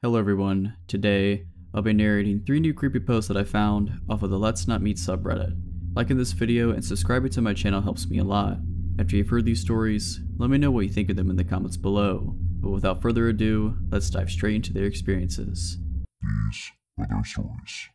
Hello everyone, today I'll be narrating 3 new creepyposts that I found off of the Let's Not Meet subreddit. Liking this video and subscribing to my channel helps me a lot. After you've heard these stories, let me know what you think of them in the comments below. But without further ado, let's dive straight into their experiences. These are their stories.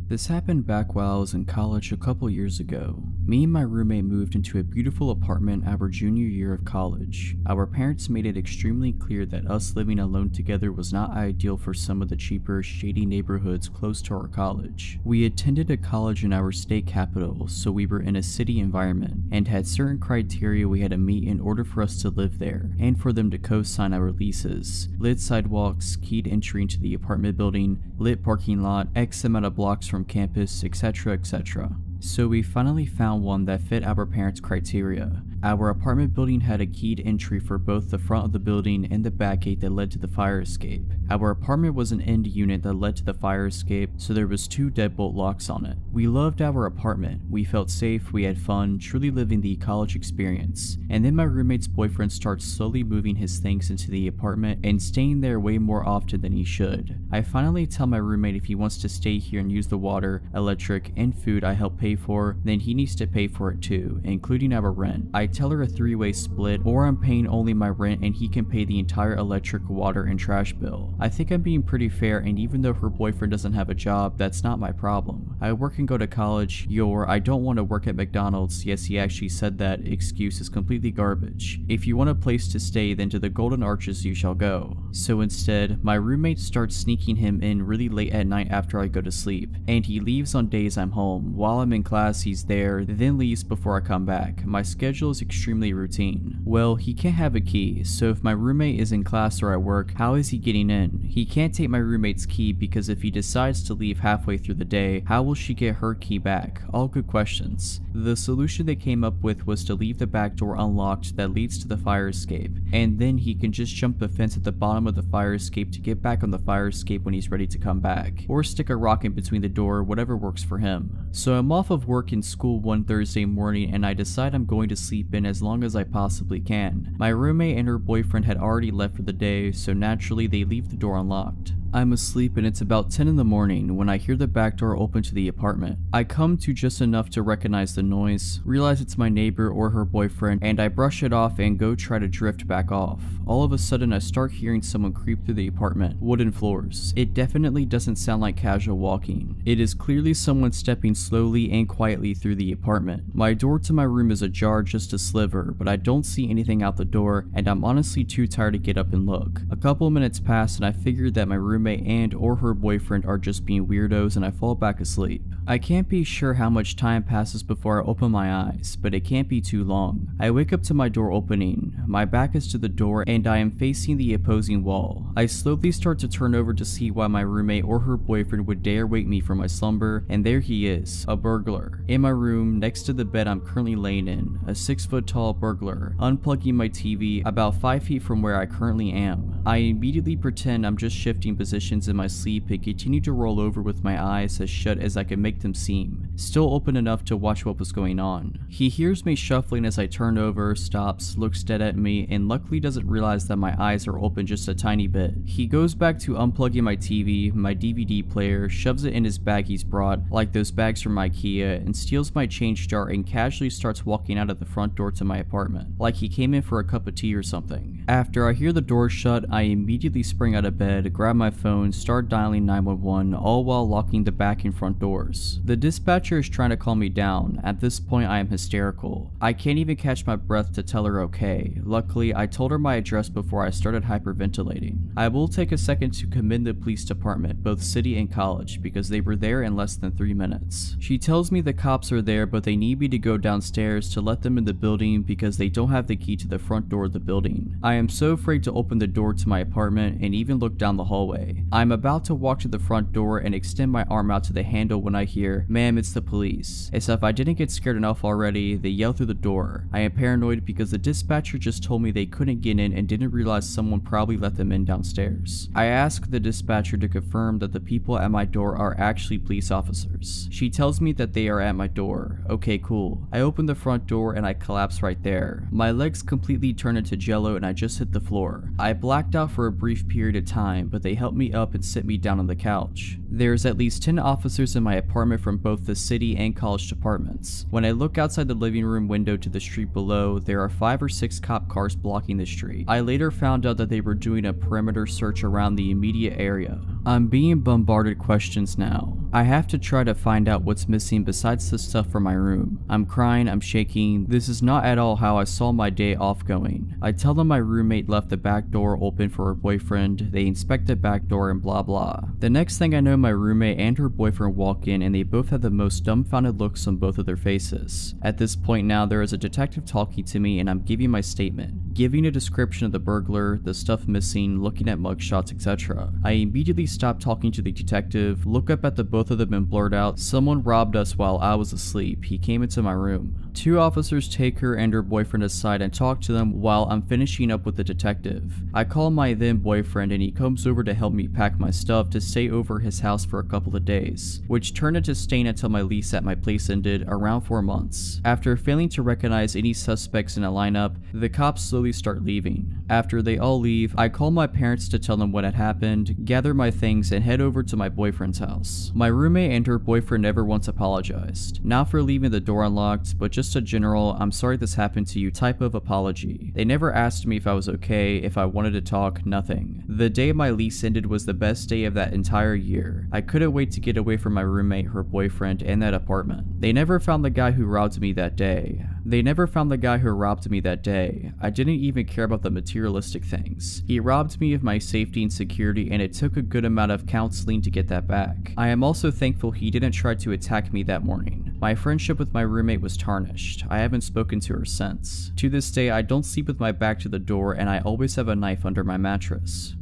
This happened back while I was in college a couple years ago. Me and my roommate moved into a beautiful apartment our junior year of college. Our parents made it extremely clear that us living alone together was not ideal for some of the cheaper, shady neighborhoods close to our college. We attended a college in our state capital, so we were in a city environment, and had certain criteria we had to meet in order for us to live there, and for them to co-sign our leases. Lit sidewalks, keyed entry into the apartment building, lit parking lot, X amount of blocks from campus, etc, etc. So we finally found one that fit our parents' criteria. Our apartment building had a keyed entry for both the front of the building and the back gate that led to the fire escape. Our apartment was an end unit that led to the fire escape, so there was 2 deadbolt locks on it. We loved our apartment, we felt safe, we had fun, truly living the college experience. And then my roommate's boyfriend starts slowly moving his things into the apartment and staying there way more often than he should. I finally tell my roommate if he wants to stay here and use the water, electric, and food I help pay for, then he needs to pay for it too, including our rent. I tell her a 3-way split, or I'm paying only my rent and he can pay the entire electric, water, and trash bill. I think I'm being pretty fair, and even though her boyfriend doesn't have a job, that's not my problem. I work and go to college. Your "I don't want to work at McDonald's, yes he actually said that" excuse is completely garbage. If you want a place to stay, then to the Golden Arches you shall go. So instead, my roommate starts sneaking him in really late at night after I go to sleep, and he leaves on days I'm home. While I'm in class he's there, then leaves before I come back. My schedule is extremely routine. Well, he can't have a key, so if my roommate is in class or at work, how is he getting in? He can't take my roommate's key because if he decides to leave halfway through the day, how will she get her key back? All good questions. The solution they came up with was to leave the back door unlocked that leads to the fire escape, and then he can just jump the fence at the bottom of the fire escape to get back on the fire escape when he's ready to come back, or stick a rock in between the door, whatever works for him. So I'm off of work and school one Thursday morning, and I decide I'm going to sleep in as long as I possibly can. My roommate and her boyfriend had already left for the day, so naturally they leave the door unlocked. I'm asleep and it's about 10 in the morning when I hear the back door open to the apartment. I come to just enough to recognize the noise, realize it's my neighbor or her boyfriend, and I brush it off and go try to drift back off. All of a sudden I start hearing someone creep through the apartment. Wooden floors. It definitely doesn't sound like casual walking. It is clearly someone stepping slowly and quietly through the apartment. My door to my room is ajar just a sliver, but I don't see anything out the door, and I'm honestly too tired to get up and look. A couple minutes pass and I figure that my roommate and or her boyfriend are just being weirdos, and I fall back asleep. I can't be sure how much time passes before I open my eyes, but it can't be too long. I wake up to my door opening. My back is to the door and I am facing the opposing wall. I slowly start to turn over to see why my roommate or her boyfriend would dare wake me from my slumber, and there he is, a burglar. In my room, next to the bed I'm currently laying in, a 6-foot tall burglar, unplugging my TV about 5 feet from where I currently am. I immediately pretend I'm just shifting positions in my sleep and continue to roll over with my eyes as shut as I could make them seem, still open enough to watch what was going on. He hears me shuffling as I turn over, stops, looks dead at me, and luckily doesn't realize that my eyes are open just a tiny bit. He goes back to unplugging my TV, my DVD player, shoves it in his bag he's brought, like those bags from IKEA, and steals my change jar and casually starts walking out of the front door to my apartment, like he came in for a cup of tea or something. After I hear the door shut, I immediately spring out of bed, grab my phone, start dialing 911, all while locking the back and front doors. The dispatcher is trying to calm me down. At this point I am hysterical. I can't even catch my breath to tell her okay. Luckily, I told her my address before I started hyperventilating. I will take a second to commend the police department, both city and college, because they were there in less than 3 minutes. She tells me the cops are there, but they need me to go downstairs to let them in the building because they don't have the key to the front door of the building. I am so afraid to open the door to my apartment and even look down the hallway. I'm about to walk to the front door and extend my arm out to the handle when I hear, "Ma'am, it's the police." As if I didn't get scared enough already, they yell through the door. I am paranoid because the dispatcher just told me they couldn't get in and didn't realize someone probably let them in downstairs. I ask the dispatcher to confirm that the people at my door are actually police officers. She tells me that they are at my door. Okay, cool. I open the front door and I collapse right there. My legs completely turn into jello and I just just hit the floor. I blacked out for a brief period of time, but they helped me up and sit me down on the couch. There's at least 10 officers in my apartment from both the city and college departments. When I look outside the living room window to the street below, there are 5 or 6 cop cars blocking the street. I later found out that they were doing a perimeter search around the immediate area. I'm being bombarded questions now. I have to try to find out what's missing besides the stuff from my room. I'm crying, I'm shaking. This is not at all how I saw my day off going. I tell them my roommate left the back door open for her boyfriend, they inspect the back door and blah blah. The next thing I know, my roommate and her boyfriend walk in and they both have the most dumbfounded looks on both of their faces. At this point now, there is a detective talking to me and I'm giving my statement, giving a description of the burglar, the stuff missing, looking at mugshots, etc. I immediately stop talking to the detective, look up at the both of them and blurt out, "Someone robbed us while I was asleep. He came into my room." 2 officers take her and her boyfriend aside and talk to them while I'm finishing up with the detective. I call my then boyfriend and he comes over to help me pack my stuff to stay over his house for a couple of days, which turned into staying until my lease at my place ended, around 4 months. After failing to recognize any suspects in a lineup, the cops slowly start leaving. After they all leave, I call my parents to tell them what had happened, gather my things, and head over to my boyfriend's house. My roommate and her boyfriend never once apologized, not for leaving the door unlocked, but just a general "I'm sorry this happened to you" type of apology. They never asked me if I was okay, if I wanted to talk, nothing. The day my lease ended was the best day of that entire year. I couldn't wait to get away from my roommate, her boyfriend, and that apartment. They never found the guy who robbed me that day. I didn't even care about the materialistic things. He robbed me of my safety and security, and it took a good amount of counseling to get that back. I am also thankful he didn't try to attack me that morning. My friendship with my roommate was tarnished. I haven't spoken to her since. To this day, I don't sleep with my back to the door, and I always have a knife under my mattress.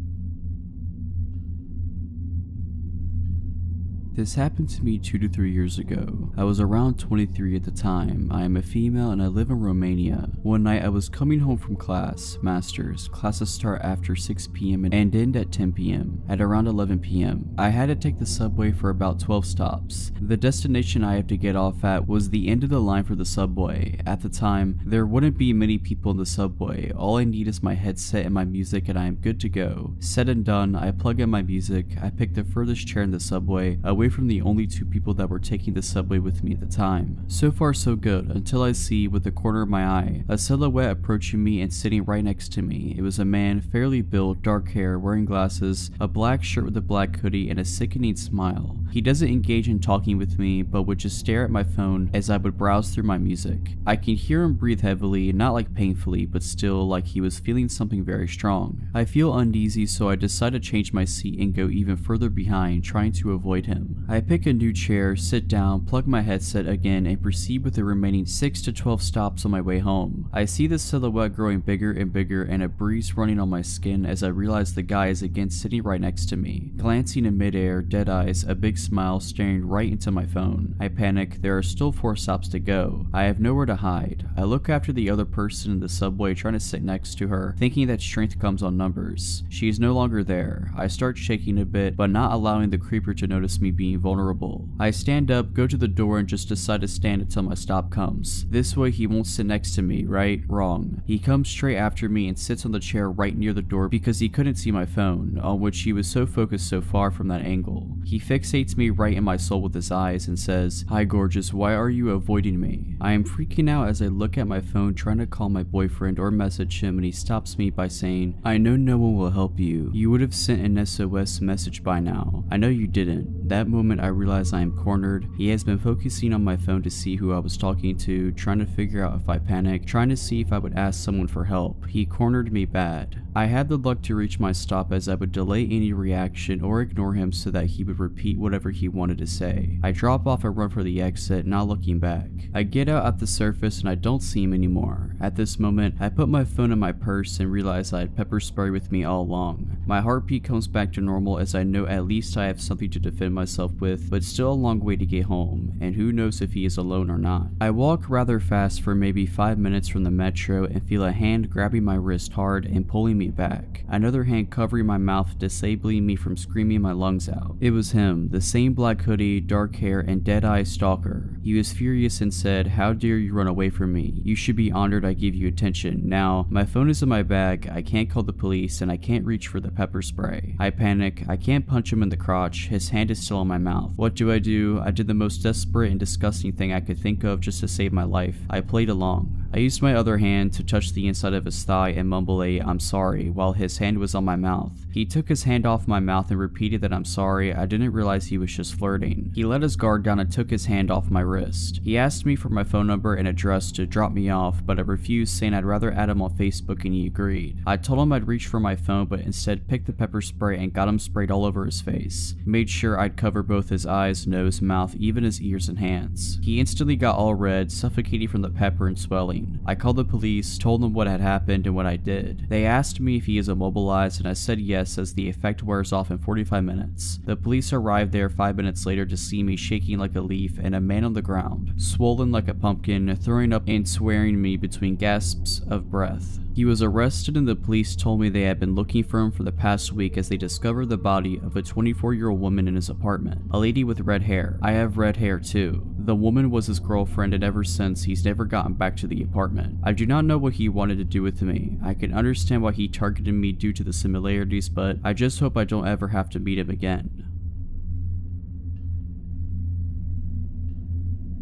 This happened to me 2 to 3 years ago. I was around 23 at the time. I am a female and I live in Romania. One night I was coming home from class, masters. Classes start after 6 p.m. and end at 10 p.m. At around 11 p.m. I had to take the subway for about 12 stops. The destination I have to get off at was the end of the line for the subway. At the time, there wouldn't be many people in the subway. All I need is my headset and my music and I am good to go. Said and done, I plug in my music. I pick the furthest chair in the subway, away from the only 2 people that were taking the subway with me at the time. So far so good, until I see, with the corner of my eye, a silhouette approaching me and sitting right next to me. It was a man, fairly built, dark hair, wearing glasses, a black shirt with a black hoodie, and a sickening smile. He doesn't engage in talking with me, but would just stare at my phone as I would browse through my music. I can hear him breathe heavily, not like painfully, but still like he was feeling something very strong. I feel uneasy, so I decide to change my seat and go even further behind, trying to avoid him. I pick a new chair, sit down, plug my headset again, and proceed with the remaining 6 to 12 stops on my way home. I see the silhouette growing bigger and bigger and a breeze running on my skin as I realize the guy is again sitting right next to me. Glancing in midair, dead eyes, a big smile, staring right into my phone. I panic. There are still 4 stops to go. I have nowhere to hide. I look after the other person in the subway trying to sit next to her, thinking that strength comes on numbers. She is no longer there. I start shaking a bit, but not allowing the creeper to notice me being vulnerable. I stand up, go to the door, and just decide to stand until my stop comes. This way he won't sit next to me, right? Wrong. He comes straight after me and sits on the chair right near the door because he couldn't see my phone, on which he was so focused so far from that angle. He fixates me right in my soul with his eyes and says, "Hi gorgeous, why are you avoiding me?" I am freaking out as I look at my phone trying to call my boyfriend or message him, and he stops me by saying, "I know no one will help you. You would have sent an SOS message by now. I know you didn't." That moment I realize I am cornered. He has been focusing on my phone to see who I was talking to, trying to figure out if I panicked, trying to see if I would ask someone for help. He cornered me bad. I had the luck to reach my stop as I would delay any reaction or ignore him so that he would repeat whatever he wanted to say. I drop off and run for the exit, not looking back. I get out at the surface and I don't see him anymore. At this moment, I put my phone in my purse and realize I had pepper spray with me all along. My heartbeat comes back to normal as I know at least I have something to defend myself myself with, but still a long way to get home, and who knows if he is alone or not. I walk rather fast for maybe 5 minutes from the metro and feel a hand grabbing my wrist hard and pulling me back. Another hand covering my mouth, disabling me from screaming my lungs out. It was him, the same black hoodie, dark hair, and dead-eyed stalker. He was furious and said, "How dare you run away from me? You should be honored I gave you attention. Now, my phone is in my bag, I can't call the police, and I can't reach for the pepper spray." I panic, I can't punch him in the crotch, his hand is still in my mouth. What do? I did the most desperate and disgusting thing I could think of just to save my life. I played along. I used my other hand to touch the inside of his thigh and mumble a "I'm sorry" while his hand was on my mouth. He took his hand off my mouth and repeated that "I'm sorry, I didn't realize he was just flirting." He let his guard down and took his hand off my wrist. He asked me for my phone number and address to drop me off, but I refused, saying I'd rather add him on Facebook, and he agreed. I told him I'd reach for my phone, but instead picked the pepper spray and got him sprayed all over his face. Made sure I'd cover both his eyes, nose, mouth, even his ears and hands. He instantly got all red, suffocating from the pepper and swelling. I called the police, told them what had happened and what I did. They asked me if he is immobilized, and I said yes, as the effect wears off in 45 minutes. The police arrived there 5 minutes later to see me shaking like a leaf and a man on the ground, swollen like a pumpkin, throwing up and swearing me between gasps of breath. He was arrested, and the police told me they had been looking for him for the past week as they discovered the body of a 24-year-old woman in his apartment, a lady with red hair. I have red hair too. The woman was his girlfriend, and ever since he's never gotten back to the apartment. I do not know what he wanted to do with me. I can understand why he targeted me due to the similarities, but I just hope I don't ever have to meet him again.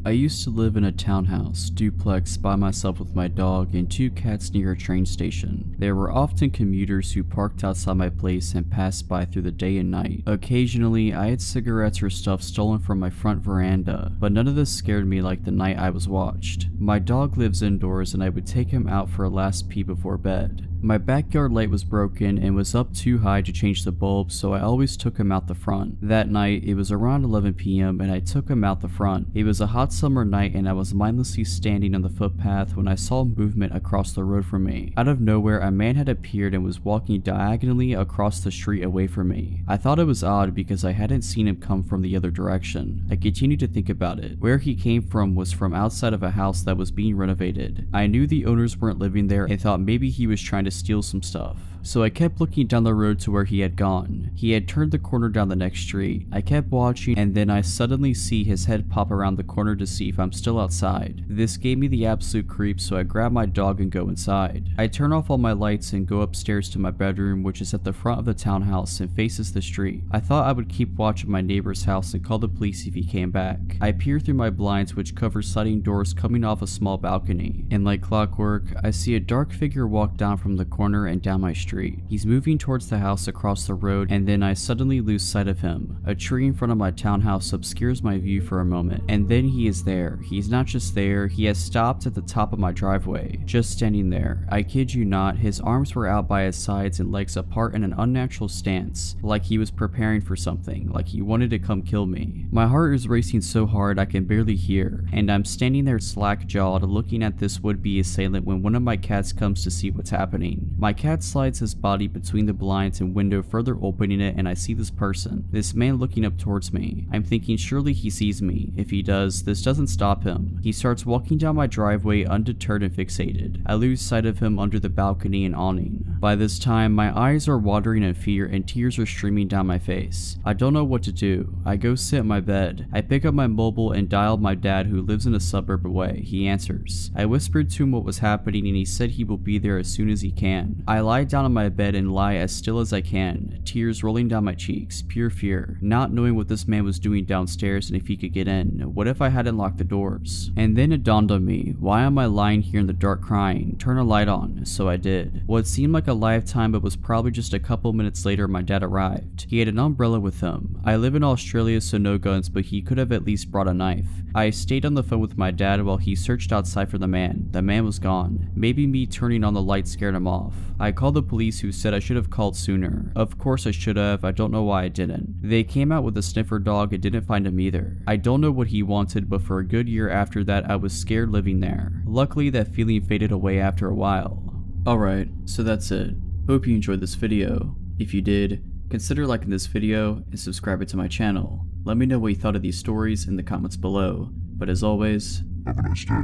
I used to live in a townhouse duplex by myself with my dog and 2 cats near a train station. There were often commuters who parked outside my place and passed by through the day and night. Occasionally, I had cigarettes or stuff stolen from my front veranda, but none of this scared me like the night I was watched. My dog lives indoors, and I would take him out for a last pee before bed. My backyard light was broken and was up too high to change the bulb, so I always took him out the front. That night, it was around 11 p.m. and I took him out the front. It was a hot summer night and I was mindlessly standing on the footpath when I saw movement across the road from me. Out of nowhere, a man had appeared and was walking diagonally across the street away from me. I thought it was odd because I hadn't seen him come from the other direction. I continued to think about it. Where he came from was from outside of a house that was being renovated. I knew the owners weren't living there and thought maybe he was trying to steal some stuff. So I kept looking down the road to where he had gone. He had turned the corner down the next street. I kept watching, and then I suddenly see his head pop around the corner to see if I'm still outside. This gave me the absolute creeps, so I grab my dog and go inside. I turn off all my lights and go upstairs to my bedroom, which is at the front of the townhouse and faces the street. I thought I would keep watch of my neighbor's house and call the police if he came back. I peer through my blinds, which cover sliding doors coming off a small balcony, and like clockwork, I see a dark figure walk down from the corner and down my street. He's moving towards the house across the road, and then I suddenly lose sight of him. A tree in front of my townhouse obscures my view for a moment, and then he is there. He's not just there, he has stopped at the top of my driveway, just standing there. I kid you not, his arms were out by his sides and legs apart in an unnatural stance, like he was preparing for something, like he wanted to come kill me. My heart is racing so hard I can barely hear, and I'm standing there slack-jawed looking at this would-be assailant when one of my cats comes to see what's happening. My cat slides his body between the blinds and window, further opening it, and I see this person, this man looking up towards me. I'm thinking surely he sees me. If he does, this doesn't stop him. He starts walking down my driveway undeterred and fixated. I lose sight of him under the balcony and awning. By this time, my eyes are watering in fear and tears are streaming down my face. I don't know what to do. I go sit in my bed. I pick up my mobile and dial my dad, who lives in a suburb away. He answers. I whispered to him what was happening and he said he will be there as soon as he can. I lie down on my bed and lie as still as I can, tears rolling down my cheeks, pure fear, not knowing what this man was doing downstairs and if he could get in. What if I hadn't locked the doors? And then it dawned on me, why am I lying here in the dark crying? Turn a light on. So I did. What seemed like a lifetime but was probably just a couple minutes later, my dad arrived. He had an umbrella with him. I live in Australia, so no guns, but he could have at least brought a knife. I stayed on the phone with my dad while he searched outside for the man. The man was gone. Maybe me turning on the light scared him off. I called the police, who said I should have called sooner. Of course I should have, I don't know why I didn't. They came out with a sniffer dog and didn't find him either. I don't know what he wanted, but for a good year after that I was scared living there. Luckily that feeling faded away after a while. Alright, so that's it. Hope you enjoyed this video. If you did, consider liking this video and subscribing to my channel. Let me know what you thought of these stories in the comments below, but as always, Have a nice day.